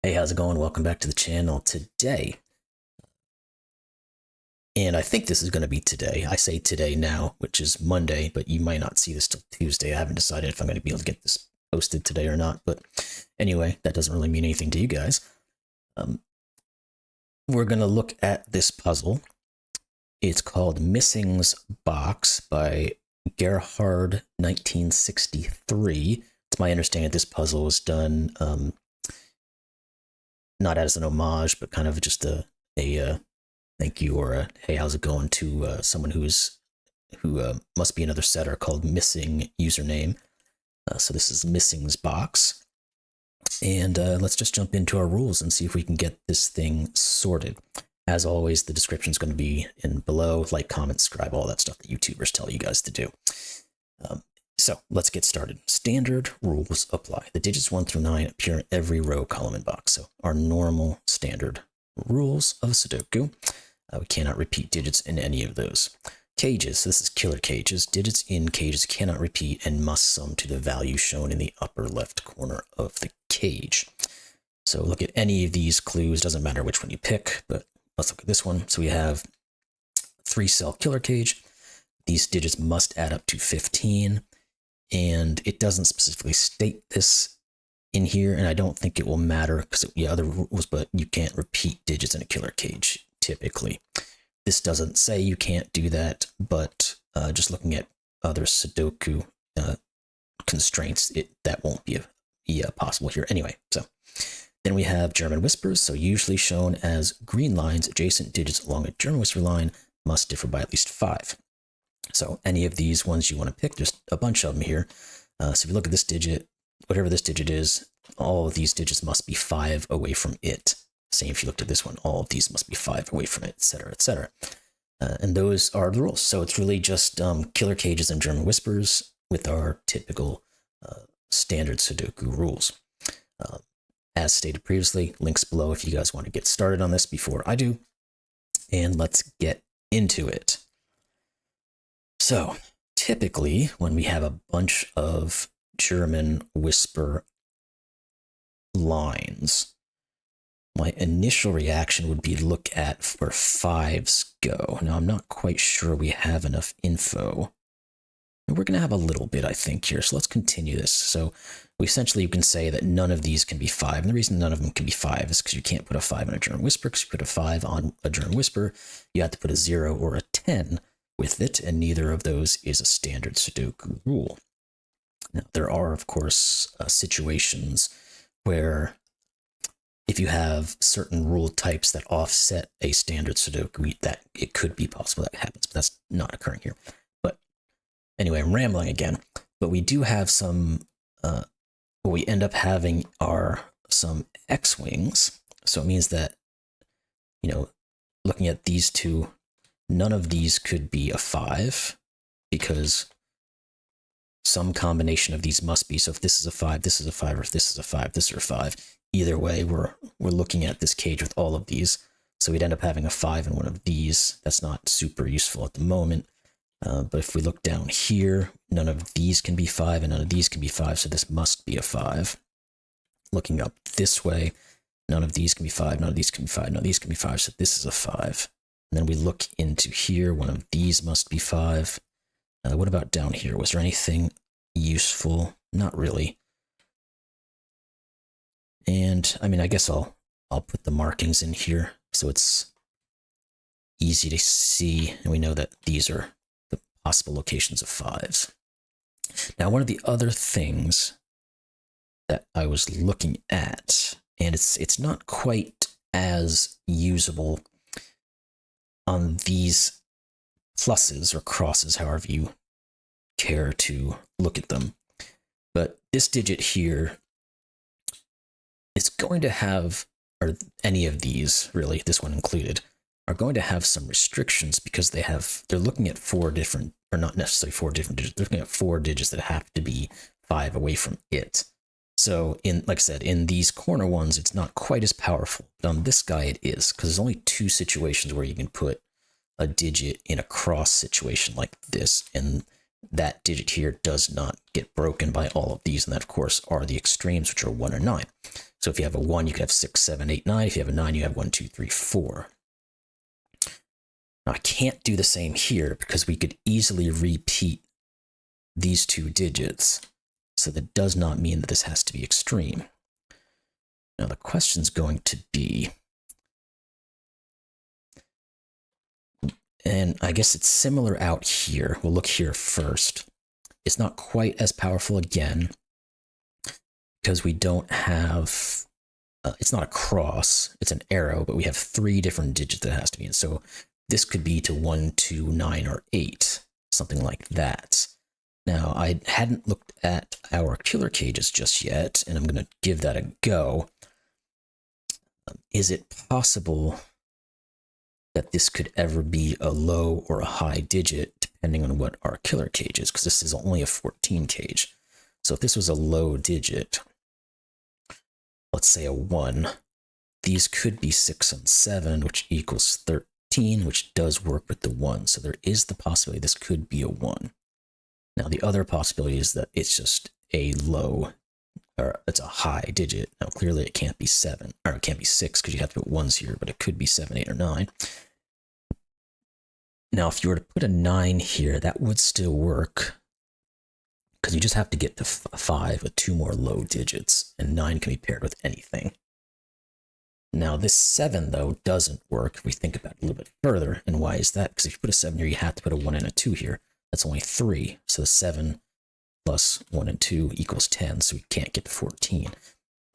Hey, how's it going? Welcome back to the channel today. And I think this is going to be today. I say today now, which is Monday, but you might not see this till Tuesday. I haven't decided if I'm going to be able to get this posted today or not. But anyway, that doesn't really mean anything to you guys. We're going to look at this puzzle. It's called Missing's Box by Gerhard 1963. It's my understanding this puzzle was done not as an homage, but kind of just a thank you or a hey, how's it going to someone who must be another setter called Missing username. So this is Missing's Box. And let's just jump into our rules and see if we can get this thing sorted. As always, the description is going to be in below. Like, comment, subscribe, all that stuff that YouTubers tell you guys to do. So let's get started. Standard rules apply. The digits 1 through 9 appear in every row, column, and box. So our normal standard rules of Sudoku. We cannot repeat digits in any of those. Cages. So this is killer cages. Digits in cages cannot repeat and must sum to the value shown in the upper left corner of the cage. So look at any of these clues. Doesn't matter which one you pick, but let's look at this one. So we have 3-cell killer cage. These digits must add up to 15. And it doesn't specifically state this in here, and I don't think it will matter because other rules, but you can't repeat digits in a killer cage typically. This doesn't say you can't do that, but just looking at other Sudoku constraints, that won't be possible here anyway. So then we have German whispers, so usually shown as green lines. Adjacent digits along a German whisper line must differ by at least 5. So any of these ones you want to pick, there's a bunch of them here. So if you look at this digit, whatever this digit is, all of these digits must be 5 away from it. Same if you looked at this one, all of these must be 5 away from it, etc., etc. And those are the rules. So it's really just killer cages and German whispers with our typical standard Sudoku rules. As stated previously, links below if you guys want to get started on this before I do. And let's get into it. So typically when we have a bunch of German whisper lines, my initial reaction would be to look at where 5s go. Now I'm not quite sure we have enough info. And we're going to have a little bit, I think, here. So let's continue this. So you can say that none of these can be 5. And the reason none of them can be 5 is because you can't put a 5 on a German whisper. Because you put a 5 on a German whisper, you have to put a 0 or a 10 with it, and neither of those is a standard Sudoku rule. Now, there are, of course, situations where if you have certain rule types that offset a standard Sudoku, that it could be possible that happens, but that's not occurring here. But anyway, I'm rambling again. But we do have some, what we end up having are some X-wings. So it means that, looking at these two, none of these could be a 5 because some combination of these must be. So if this is a 5, this is a 5, or if this is a 5, this is a 5. Either way, we're looking at this cage with all of these. So we'd end up having a 5 in one of these. That's not super useful at the moment. But if we look down here, none of these can be 5 and none of these can be 5. So this must be a 5. Looking up this way, none of these can be 5, none of these can be 5, none of these can be 5. So this is a 5. And then we look into here, one of these must be 5. What about down here? Was there anything useful? Not really. And I mean, I guess I'll put the markings in here so it's easy to see. And we know that these are the possible locations of 5s. Now, one of the other things that I was looking at, and it's not quite as usable on these pluses or crosses, however you care to look at them. But this digit here is going to have, or any of these, really, this one included, are going to have some restrictions because they're looking at 4 different, or not necessarily 4 different digits, they're looking at 4 digits that have to be 5 away from it. So like I said, in these corner ones, it's not quite as powerful, but on this guy it is, because there's only 2 situations where you can put a digit in a cross situation like this, and that digit here does not get broken by all of these, and that, of course, are the extremes, which are 1 and 9. So if you have a 1, you could have 6, 7, 8, 9. If you have a 9, you have 1, 2, 3, 4. Now, I can't do the same here because we could easily repeat these two digits, so that does not mean that this has to be extreme. Now, the question's going to be, and I guess it's similar out here. We'll look here first. It's not quite as powerful again because we don't have, it's not a cross, it's an arrow, but we have 3 different digits that it has to be in. So this could be to 1, 2, 9, or 8, something like that. Now, I hadn't looked at our killer cages just yet, and I'm going to give that a go. Is it possible that this could ever be a low or a high digit, depending on what our killer cage is? Because this is only a 14 cage. So if this was a low digit, let's say a 1, these could be 6 and 7, which equals 13, which does work with the 1. So there is the possibility this could be a 1. Now, the other possibility is that it's just a low, or it's a high digit. Now, clearly it can't be 7, or it can't be 6 because you have to put 1s here, but it could be 7, 8, or 9. Now, if you were to put a 9 here, that would still work because you just have to get to 5 with 2 more low digits, and 9 can be paired with anything. Now, this 7, though, doesn't work if we think about it a little bit further. And why is that? Because if you put a 7 here, you have to put a 1 and a 2 here. That's only 3. So 7 plus 1 and 2 equals 10, so we can't get to 14.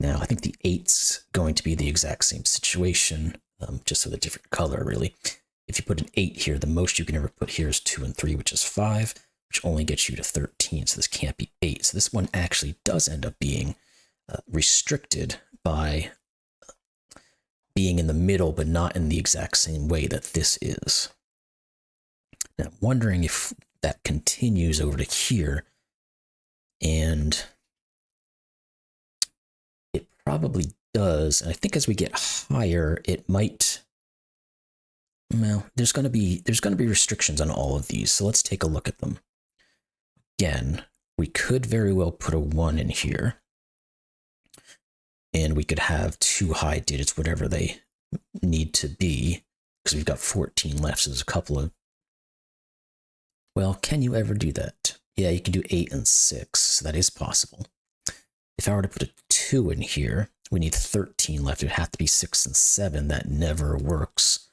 Now, I think the 8's going to be the exact same situation, just with a different color, really. If you put an 8 here, the most you can ever put here is 2 and 3, which is 5, which only gets you to 13, so this can't be 8. So this one actually does end up being restricted by being in the middle, but not in the exact same way that this is. Now, I'm wondering if that continues over to here, and it probably does. And I think as we get higher, it might, well, there's going to be restrictions on all of these. So let's take a look at them. Again, we could very well put a 1 in here, and we could have 2 high digits, whatever they need to be, because we've got 14 left. So there's a couple of, well, can you ever do that? Yeah, you can do 8 and 6. So that is possible. If I were to put a 2 in here, we need 13 left. It would have to be 6 and 7. That never works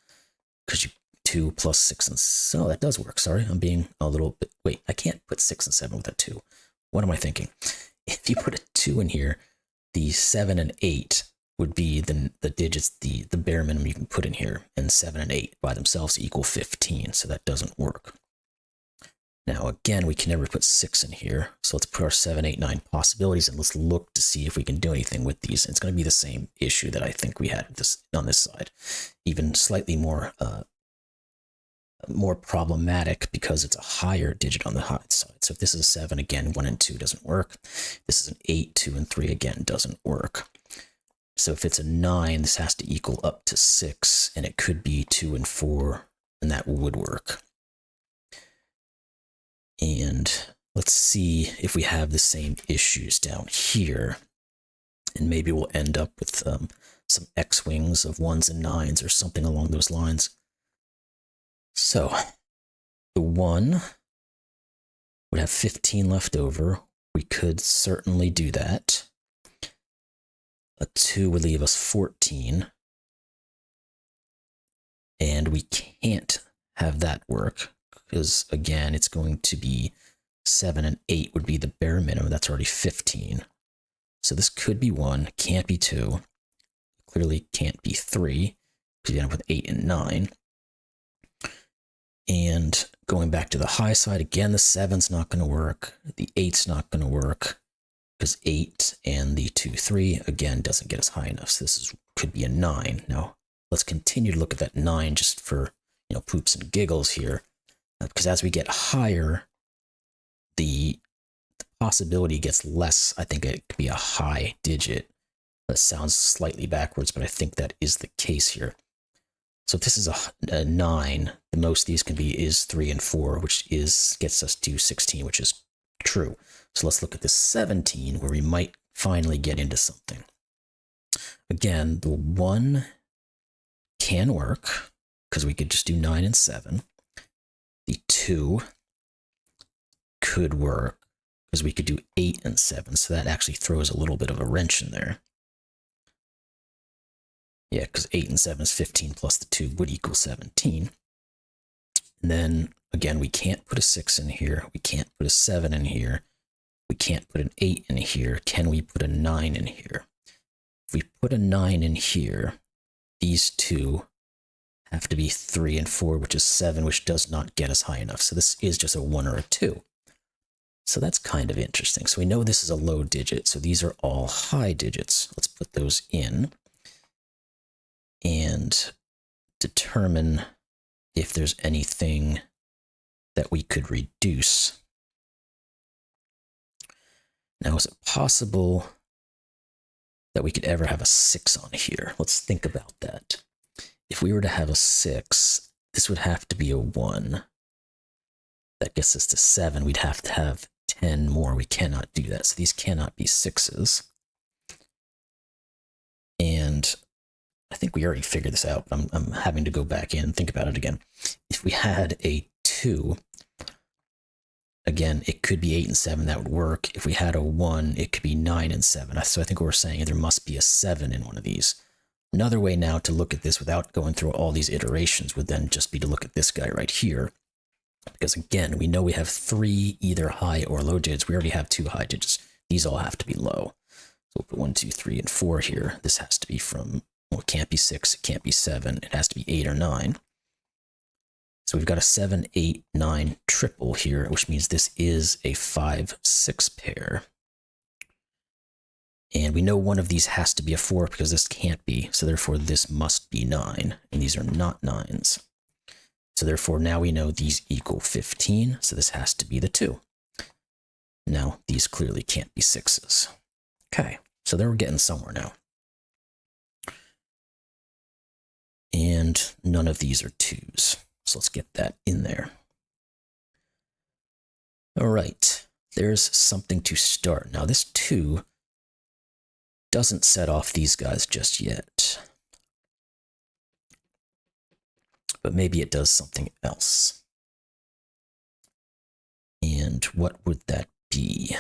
because 2 plus 6 and 7. Oh, that does work. Sorry, I'm being a little bit. Wait, I can't put 6 and 7 with a 2. What am I thinking? If you put a 2 in here, the 7 and 8 would be the digits, the bare minimum you can put in here, and 7 and 8 by themselves equal 15. So that doesn't work. Now, again, we can never put 6 in here, so let's put our 7, 8, 9 possibilities, and let's look to see if we can do anything with these. It's going to be the same issue that I think we had on this side, even slightly more problematic because it's a higher digit on the high side. So if this is a 7, again, 1 and 2 doesn't work. This is an 8, 2 and 3, again, doesn't work. So if it's a 9, this has to equal up to 6, and it could be 2 and 4, and that would work. And let's see if we have the same issues down here. And maybe we'll end up with some X-wings of 1s and 9s or something along those lines. So the 1 would have 15 left over. We could certainly do that. A 2 would leave us 14. And we can't have that work, because again, it's going to be 7 and 8 would be the bare minimum. That's already 15. So this could be 1, can't be 2. Clearly can't be 3, because you end up with 8 and 9. And going back to the high side, again, the 7's not going to work. The 8's not going to work, because 8 and the 2, 3, again, doesn't get us high enough. So this could be a 9. Now, let's continue to look at that 9 just for, poops and giggles here. Because as we get higher, the possibility gets less. I think it could be a high digit. That sounds slightly backwards, but I think that is the case here. So if this is a 9, the most these can be is 3 and 4, which gets us to 16, which is true. So let's look at this 17, where we might finally get into something. Again, the 1 can work, because we could just do 9 and 7. The 2 could work, because we could do 8 and 7, so that actually throws a little bit of a wrench in there. Yeah, because 8 and 7 is 15 plus the 2 would equal 17. And then, again, we can't put a 6 in here. We can't put a 7 in here. We can't put an 8 in here. Can we put a 9 in here? If we put a 9 in here, these two have to be 3 and 4, which is 7, which does not get us high enough. So this is just a 1 or a 2. So that's kind of interesting. So we know this is a low digit, so these are all high digits. Let's put those in and determine if there's anything that we could reduce. Now, is it possible that we could ever have a 6 on here? Let's think about that. If we were to have a 6, this would have to be a 1. That gets us to 7. We'd have to have 10 more. We cannot do that. So these cannot be 6s. And I think we already figured this out, but I'm having to go back in and think about it again. If we had a 2, again, it could be 8 and 7. That would work. If we had a 1, it could be 9 and 7. So I think what we're saying is there must be a 7 in one of these. Another way now to look at this without going through all these iterations would then just be to look at this guy right here. Because again, we know we have 3 either high or low digits. We already have 2 high digits. These all have to be low. So we'll put 1, 2, 3, and 4 here. This has to be from, well, it can't be 6, it can't be 7. It has to be 8 or 9. So we've got a 7, 8, 9 triple here, which means this is a 5, 6 pair. And we know one of these has to be a 4 because this can't be. So therefore, this must be 9. And these are not 9s. So therefore, now we know these equal 15. So this has to be the 2. Now, these clearly can't be 6s. Okay, so there we're getting somewhere now. And none of these are 2s. So let's get that in there. All right, there's something to start. Now this 2 doesn't set off these guys just yet. But maybe it does something else. And what would that be?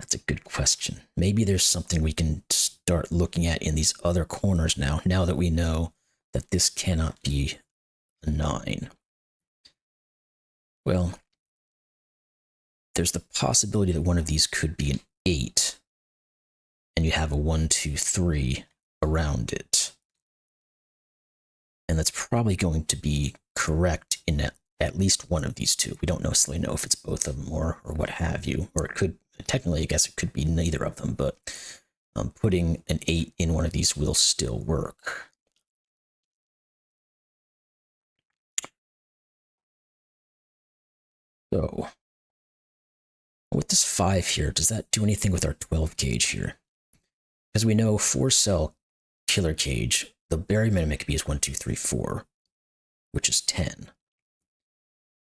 That's a good question. Maybe there's something we can start looking at in these other corners now that we know that this cannot be a 9. Well, there's the possibility that one of these could be an 8, and you have a 1, 2, 3 around it. And that's probably going to be correct in at least one of these two. We don't necessarily know if it's both of them or what have you, or it could, technically, I guess it could be neither of them, but putting an 8 in one of these will still work. So, with this 5 here, does that do anything with our 12 gauge here? Because we know 4-cell killer cage, the bare minimum it could be is 1, 2, 3, 4, which is 10.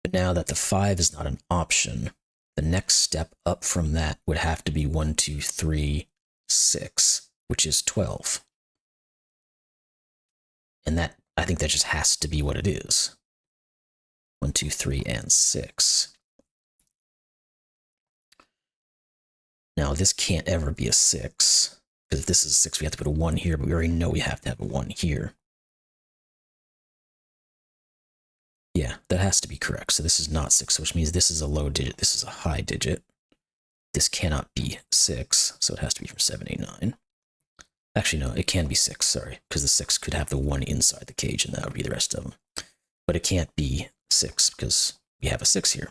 But now that the 5 is not an option, the next step up from that would have to be 1, 2, 3, 6, which is 12. And that, I think that just has to be what it is. 1, 2, 3, and 6. Now this can't ever be a 6, because if this is a 6, we have to put a 1 here, but we already know we have to have a 1 here. Yeah, that has to be correct. So this is not 6, which means this is a low digit, this is a high digit. This cannot be 6, so it has to be from 7, 8, 9. Actually, no, it can be 6, sorry, because the 6 could have the 1 inside the cage, and that would be the rest of them. But it can't be 6, because we have a 6 here.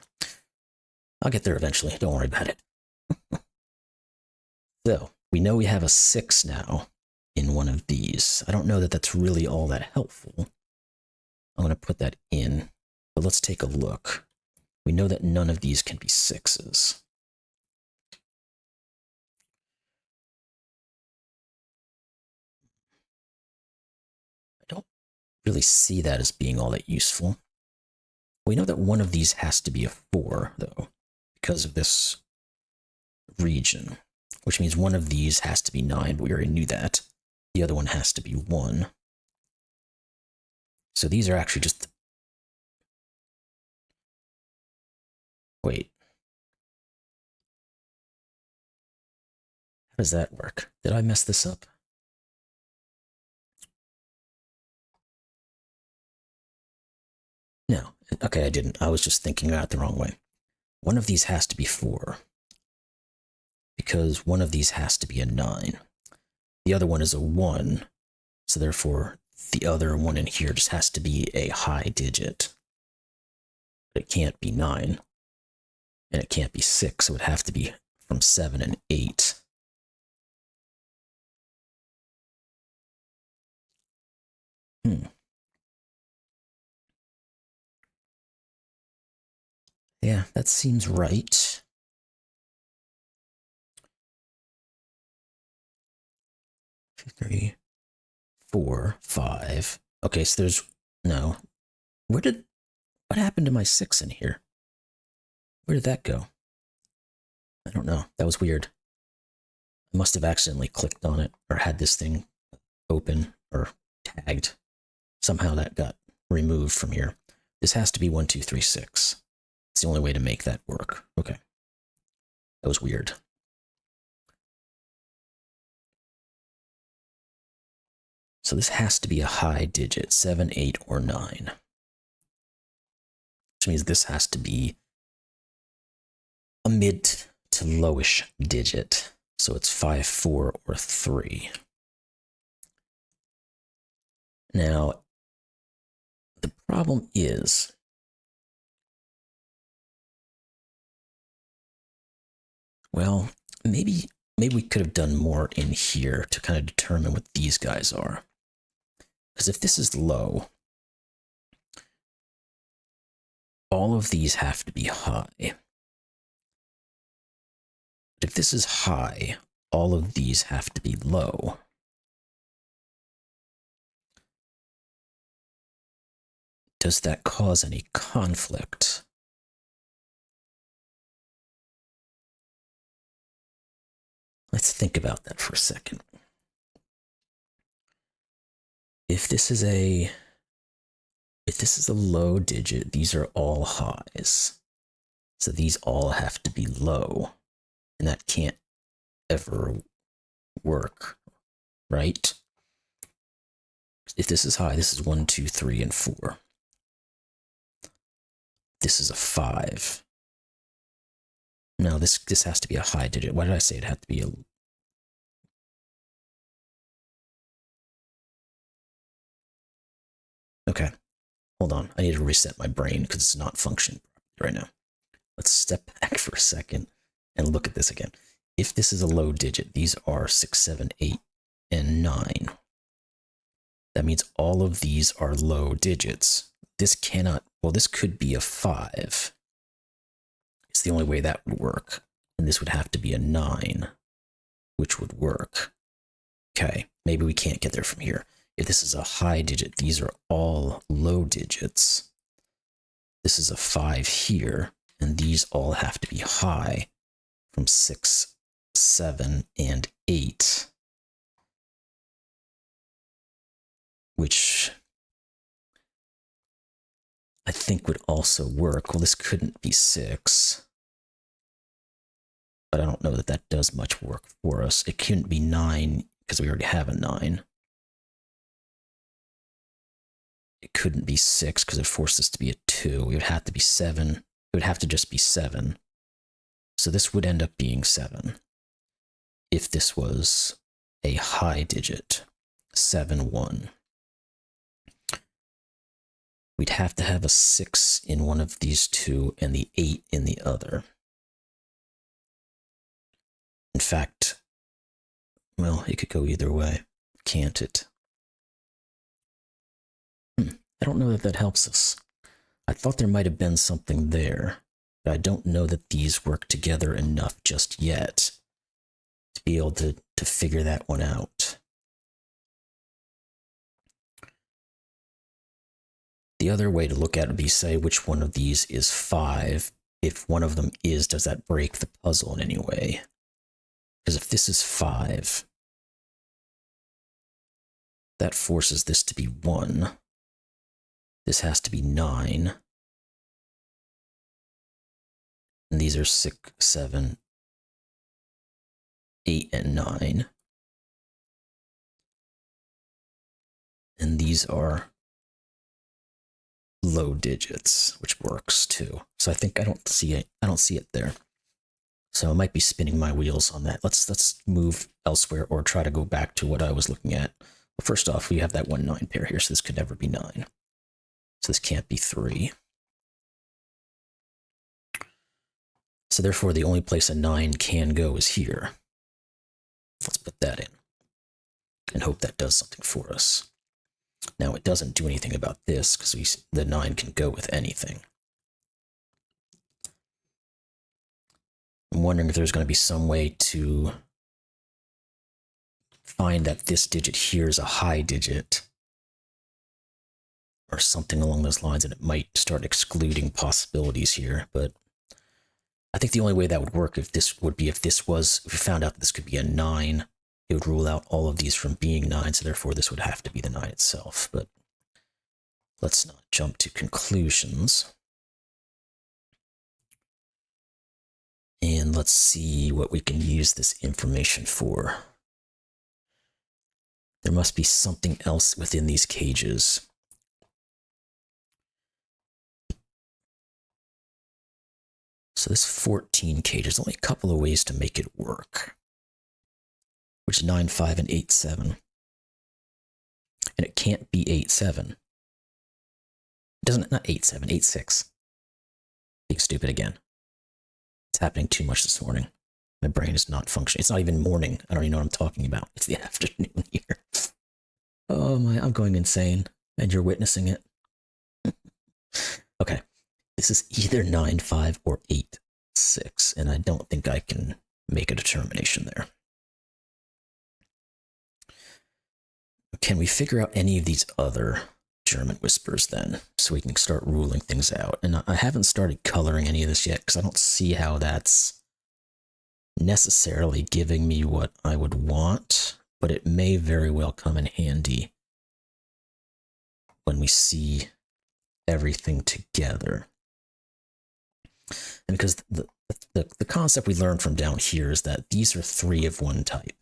I'll get there eventually, don't worry about it. So, we know we have a 6 now in one of these. I don't know that that's really all that helpful. I'm going to put that in, but let's take a look. We know that none of these can be 6s. really see that as being all that useful. We know that one of these has to be a 4, though, because of this region, which means one of these has to be 9, but we already knew that. The other one has to be 1. So these are actually just... Wait. How does that work? Did I mess this up? No. Okay, I didn't. I was just thinking about it the wrong way. One of these has to be 4, because one of these has to be a 9. The other one is a 1, so therefore the other one in here just has to be a high digit. It can't be 9, and it can't be 6, so it would have to be from 7 and 8. Yeah, that seems right. Three, 4, 5. Okay, so there's... No. What happened to my 6 in here? Where did that go? I don't know. That was weird. I must have accidentally clicked on it, or had this thing open, or tagged. Somehow that got removed from here. This has to be 1, 2, 3, 6. It's the only way to make that work. Okay. That was weird. So this has to be a high digit, 7, 8, or 9. Which means this has to be a mid to lowish digit. So it's 5, 4, or 3. Now, the problem is... Well, maybe we could have done more in here to kind of determine what these guys are. Because if this is low, all of these have to be high. But if this is high, all of these have to be low. Does that cause any conflict? Let's think about that for a second. If this is a low digit, these are all highs. So these all have to be low. And that can't ever work, right? If this is high, this is 1, 2, 3, and 4. This is a 5. No, this has to be a high digit. Why did I say it had to be a... Okay, hold on. I need to reset my brain because it's not functioning right now. Let's step back for a second and look at this again. If this is a low digit, these are 6, 7, 8, and 9. That means all of these are low digits. This cannot... Well, this could be a 5. It's the only way that would work. And this would have to be a 9, which would work. Okay, maybe we can't get there from here. If this is a high digit, these are all low digits. This is a 5 here, and these all have to be high from 6, 7, and 8. Which I think would also work. Well, this couldn't be 6. But I don't know that that does much work for us. It couldn't be 9 because we already have a 9. It couldn't be 6 because it forced us to be a 2. It would have to be 7. It would have to just be 7. So this would end up being 7. If this was a high digit, 7, 1. We'd have to have a 6 in one of these two and the 8 in the other. In fact, well, it could go either way, can't it? I don't know that that helps us. I thought there might have been something there, but I don't know that these work together enough just yet to be able to figure that one out. The other way to look at it would be say which one of these is 5. If one of them is, does that break the puzzle in any way? Because if this is 5, that forces this to be 1. This has to be 9. And these are 6, 7, 8, and 9. And these are low digits, which works too. So I think I don't see it there. So I might be spinning my wheels on that. Let's move elsewhere or try to go back to what I was looking at. Well, first off, we have that 1 9 pair here, so this could never be 9. So this can't be 3. So therefore, the only place a 9 can go is here. Let's put that in and hope that does something for us. Now, it doesn't do anything about this because the 9 can go with anything. I'm wondering if there's going to be some way to find that this digit here is a high digit or something along those lines, and it might start excluding possibilities here. But I think the only way that would work if we found out that this could be a 9, it would rule out all of these from being 9, so therefore this would have to be the 9 itself. But let's not jump to conclusions. And let's see what we can use this information for. There must be something else within these cages. So this 14 cage, there's only a couple of ways to make it work, which is 9, 5, and 8, 7. And it can't be 8, 7. It doesn't, not 8, 7, 8, 6. Being stupid again. It's happening too much this morning. My brain is not functioning. It's not even morning. I don't even know what I'm talking about. It's the afternoon here. Oh my, I'm going insane. And you're witnessing it. Okay. This is either 9, 5 or 8, 6. And I don't think I can make a determination there. Can we figure out any of these other German whispers then, so we can start ruling things out? And I haven't started coloring any of this yet, because I don't see how that's necessarily giving me what I would want, but it may very well come in handy when we see everything together. And because the concept we learned from down here is that these are 3 of one type.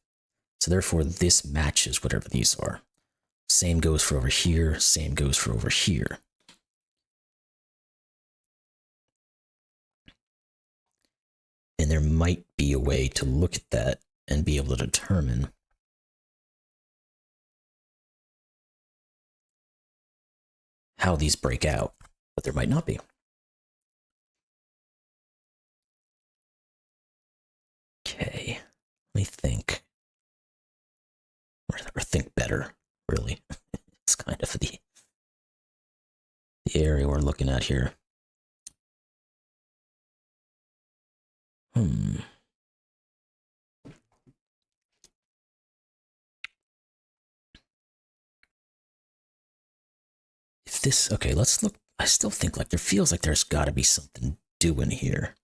So therefore, this matches whatever these are. Same goes for over here, same goes for over here. And there might be a way to look at that and be able to determine how these break out, but there might not be. Okay, let me think. Or think better, really. It's kind of the area we're looking at here. If this, okay, let's look. I still think like there feels like there's got to be something doing here.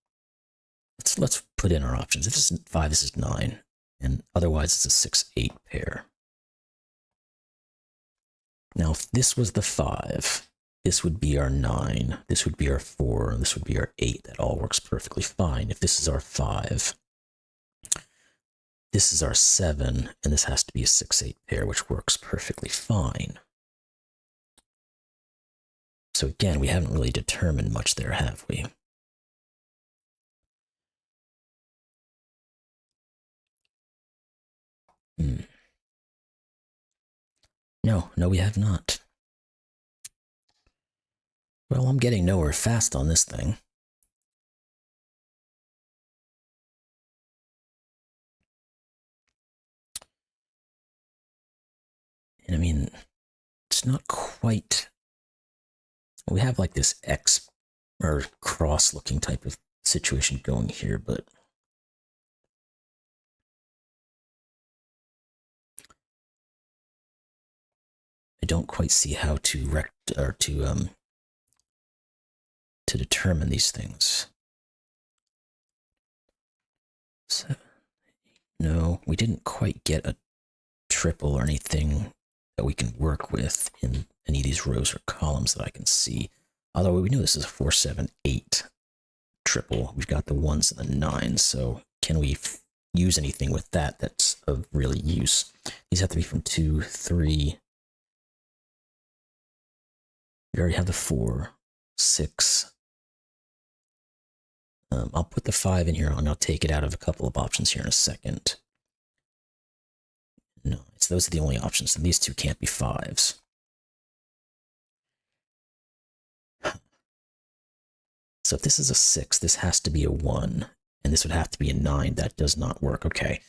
Let's put in our options. If this is 5, this is 9, and otherwise it's a 6, 8 pair. Now, if this was the 5, this would be our 9, this would be our 4, and this would be our 8. That all works perfectly fine. If this is our 5, this is our 7, and this has to be a 6, 8 pair, which works perfectly fine. So again, we haven't really determined much there, have we? No, we have not. Well, I'm getting nowhere fast on this thing. And I mean, it's not quite... We have like this X or cross looking type of situation going here, but I don't quite see how to to determine these things. 7, 8. No, we didn't quite get a triple or anything that we can work with in any of these rows or columns that I can see. Although we know this is a 4, 7, 8 triple. We've got the 1s and the 9s, so can we use anything with that that's of really use? These have to be from 2, 3. We already have the 4, 6. I'll put the 5 in here, and I'll take it out of a couple of options here in a second. No, so those are the only options, and these two can't be 5s. So if this is a 6, this has to be a 1, and this would have to be a 9. That does not work. Okay,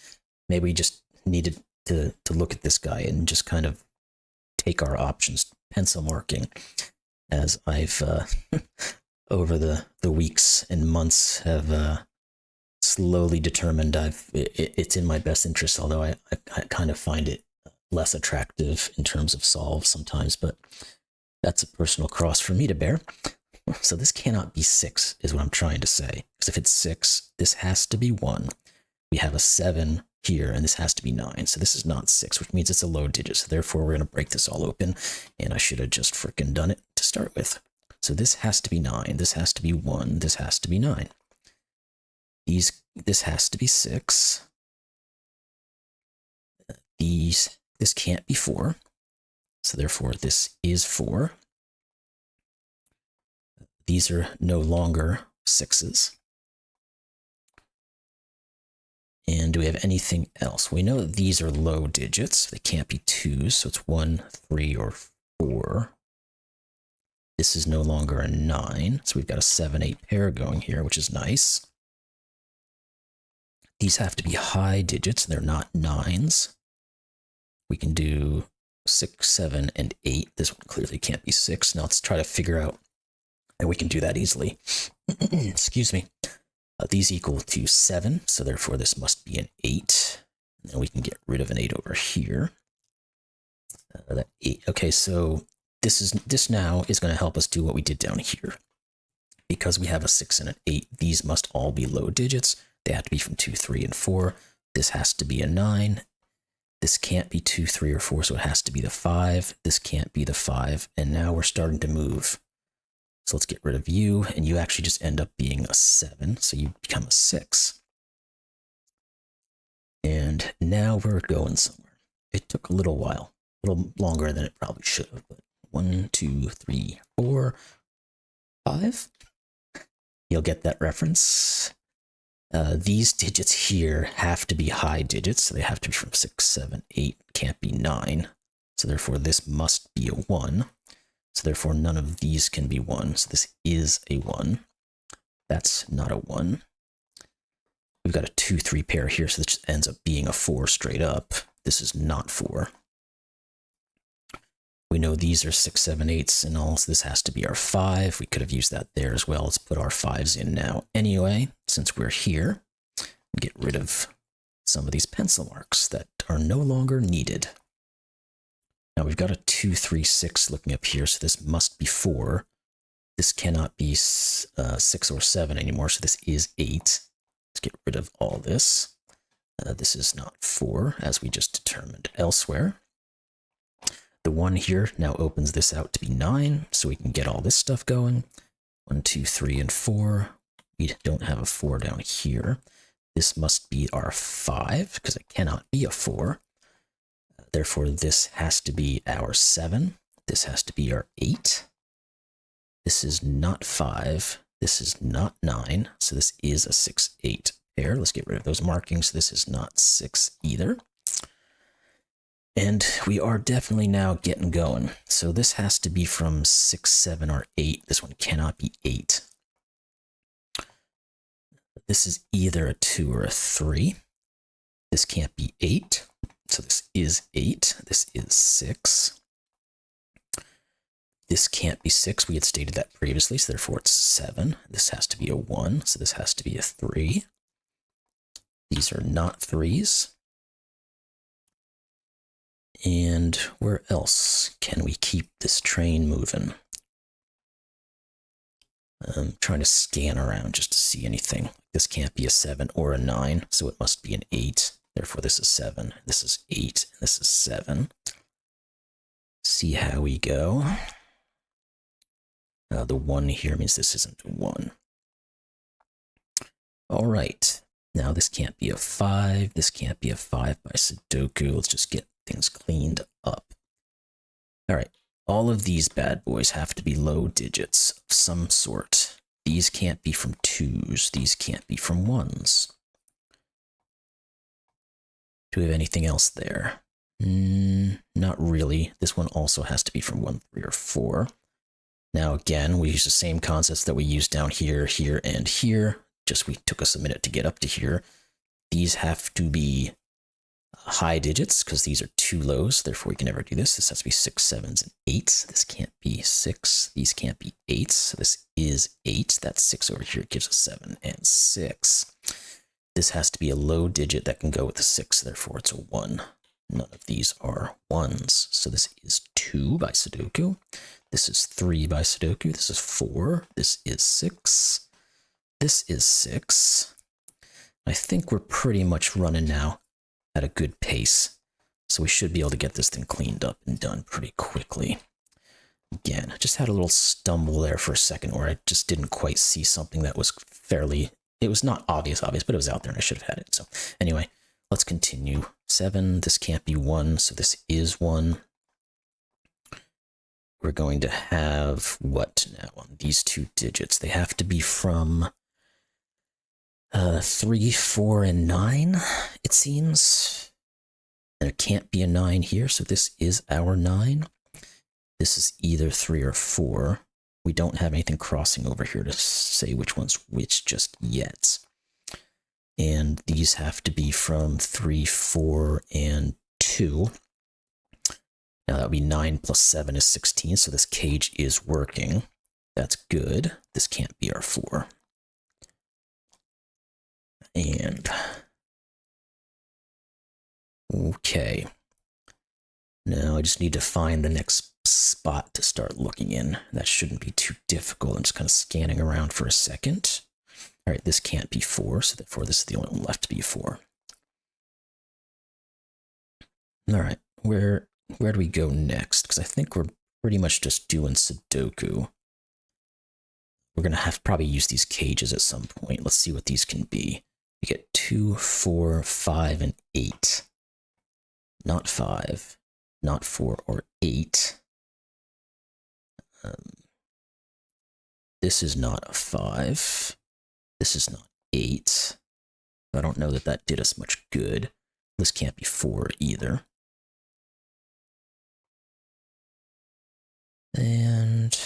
maybe we just needed to look at this guy and just kind of take our options, pencil marking, as I've, over the weeks and months, have slowly determined it's in my best interest, although I kind of find it less attractive in terms of solve sometimes, but that's a personal cross for me to bear. So this cannot be 6, is what I'm trying to say. Because if it's 6, this has to be 1. We have a 7 here, and this has to be 9. So this is not 6, which means it's a low digit. So therefore, we're going to break this all open, and I should have just frickin' done it to start with. So this has to be 9. This has to be 1. This has to be 9. This has to be 6. This can't be 4. So therefore, this is 4. These are no longer 6s. And do we have anything else? We know that these are low digits. They can't be 2s, so it's 1, 3, or 4. This is no longer a 9, so we've got a 7, 8 pair going here, which is nice. These have to be high digits. They're not 9s. We can do 6, 7, and 8. This one clearly can't be 6. Now let's try to figure out, and we can do that easily. Excuse me. These equal to 7, so therefore this must be an 8. And then we can get rid of an 8 over here. That 8. Okay, so this now is going to help us do what we did down here. Because we have a 6 and an 8, these must all be low digits. They have to be from 2, 3, and 4. This has to be a 9. This can't be 2, 3, or 4, so it has to be the 5. This can't be the 5. And now we're starting to move. So let's get rid of you, and you actually just end up being a 7, so you become a 6. And now we're going somewhere. It took a little while, a little longer than it probably should have, but 1, 2, 3, 4, 5. You'll get that reference. These digits here have to be high digits, so they have to be from 6, 7, 8, can't be 9. So therefore this must be a 1. So therefore none of these can be 1. So this is a 1. That's not a 1. We've got a 2, 3 pair here, so this just ends up being a 4 straight up. This is not 4. We know these are 6, 7, 8s and all, so this has to be our 5. We could have used that there as well. Let's put our 5s in now anyway, since we're here. And get rid of some of these pencil marks that are no longer needed. Now we've got a 2, 3, 6 looking up here, so this must be 4. This cannot be 6 or 7 anymore, so this is 8. Let's get rid of all this. This is not 4, as we just determined elsewhere. The 1 here now opens this out to be 9, so we can get all this stuff going. 1, 2, 3, and 4. We don't have a 4 down here. This must be our 5, because it cannot be a 4. Therefore, this has to be our 7. This has to be our 8. This is not 5. This is not 9. So this is a 6, 8 pair. Let's get rid of those markings. This is not 6 either. And we are definitely now getting going. So this has to be from 6, 7, or 8. This one cannot be 8. This is either a 2 or a 3. This can't be 8. So this is 8. This is 6. This can't be 6. We had stated that previously, so therefore it's 7. This has to be a 1, so this has to be a 3. These are not 3s. And where else can we keep this train moving? I'm trying to scan around just to see anything. This can't be a 7 or a 9, so it must be an 8. Therefore, this is 7, this is 8, and this is 7. See how we go. The 1 here means this isn't a 1. All right. Now this can't be a 5. This can't be a 5 by Sudoku. Let's just get things cleaned up. All right. All of these bad boys have to be low digits of some sort. These can't be from 2s. These can't be from 1s. Do we have anything else there? Not really. This one also has to be from 1, 3, or 4. Now again, we use the same concepts that we used down here, here, and here. Just we took us a minute to get up to here. These have to be high digits because these are 2 lows. Therefore, we can never do this. This has to be 6, 7s, and 8s. This can't be 6. These can't be 8s. So this is 8. That 6 over here gives us 7 and 6. This has to be a low digit that can go with a 6. Therefore, it's a 1. None of these are 1s. So this is 2 by Sudoku. This is 3 by Sudoku. This is 4. This is 6. This is 6. I think we're pretty much running now at a good pace. So we should be able to get this thing cleaned up and done pretty quickly. Again, I just had a little stumble there for a second where I just didn't quite see something that was fairly... It was not obvious, but it was out there and I should have had it. So anyway, let's continue. 7, this can't be 1, so this is 1. We're going to have what now on these 2 digits? They have to be from 3, 4, and 9, it seems. There can't be a 9 here, so this is our 9. This is either 3 or 4. We don't have anything crossing over here to say which one's which just yet. And these have to be from 3, 4, and 2. Now that would be 9 plus 7 is 16, so this cage is working. That's good. This can't be our 4. And... okay. Now I just need to find the next spot to start looking in. That shouldn't be too difficult. I'm just kind of scanning around for a second. All right, this can't be 4, so therefore this is the only one left to be 4. All right, where do we go next? Because I think we're pretty much just doing Sudoku. We're going to have to probably use these cages at some point. Let's see what these can be. We get 2, 4, 5, and 8. Not 5, not 4 or 8. This is not a 5. This is not 8. I don't know that that did us much good. This can't be 4 either. And...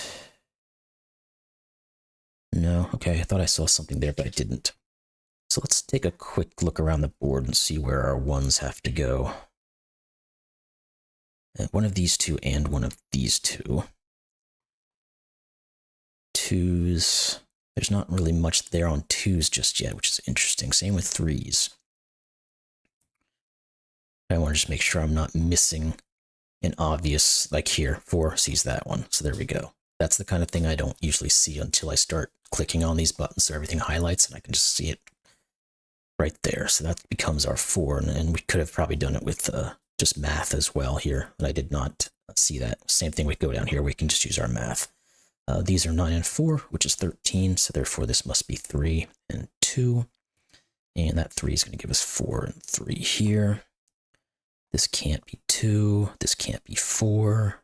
no, okay, I thought I saw something there, but I didn't. So let's take a quick look around the board and see where our 1s have to go. One of these 2 and one of these 2. 2s. There's not really much there on 2s just yet, which is interesting. Same with 3s. I want to just make sure I'm not missing an obvious, like here, 4 sees that one. So there we go. That's the kind of thing I don't usually see until I start clicking on these buttons so everything highlights and I can just see it right there. So that becomes our 4, and we could have probably done it with just math as well here, but I did not see that. Same thing, we go down here, we can just use our math. These are 9 and 4, which is 13, so therefore this must be 3 and 2. And that 3 is going to give us 4 and 3 here. This can't be 2, this can't be 4.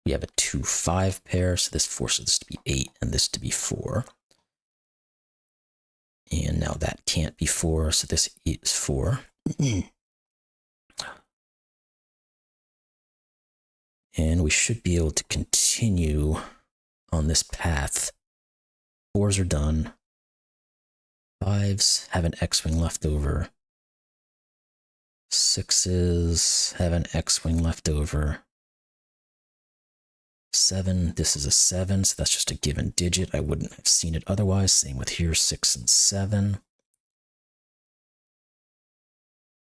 We have a 2, 5 pair, so this forces this to be 8 and this to be 4. And now that can't be 4, so this is 4. And we should be able to continue on this path. 4s are done. 5s have an X-wing left over. 6s have an X-wing left over. 7, this is a 7, so that's just a given digit. I wouldn't have seen it otherwise. Same with here, 6 and 7.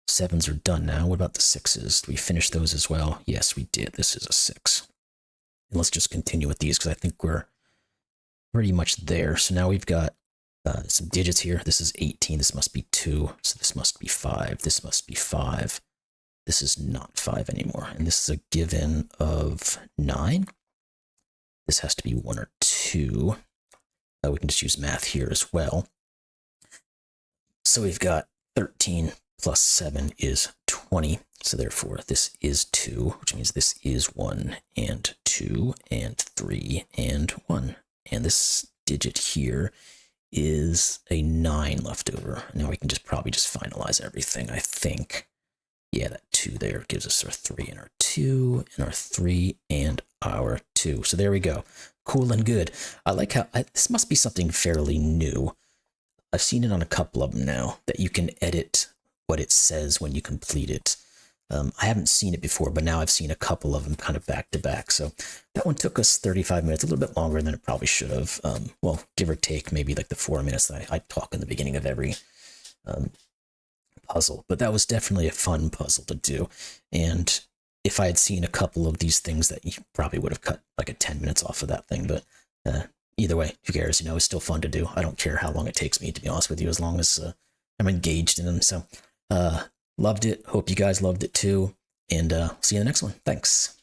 7s are done now. What about the 6s? Did we finish those as well? Yes, we did. This is a 6. And let's just continue with these because I think we're pretty much there. So now we've got some digits here. This is 18. This must be 2. So this must be 5. This must be 5. This is not 5 anymore. And this is a given of 9. This has to be 1 or 2. We can just use math here as well. So we've got 13 plus 7 is 20. So therefore, this is 2, which means this is 1 and 2 and 3 and 1. And this digit here is a 9 left over. Now we can probably just finalize everything, I think. Yeah, that 2 there gives us our 3 and our 2 and our 3 and our 2. So there we go. Cool and good. I like how this must be something fairly new. I've seen it on a couple of them now, that you can edit what it says when you complete it. I haven't seen it before, but now I've seen a couple of them kind of back to back. So that one took us 35 minutes, a little bit longer than it probably should have. Well, give or take maybe like the 4 minutes that I talk in the beginning of every puzzle. But that was definitely a fun puzzle to do. And if I had seen a couple of these things, that you probably would have cut like a 10 minutes off of that thing. But either way, who cares? You know, it's still fun to do. I don't care how long it takes me, to be honest with you, as long as I'm engaged in them. So loved it. Hope you guys loved it too. And see you in the next one. Thanks.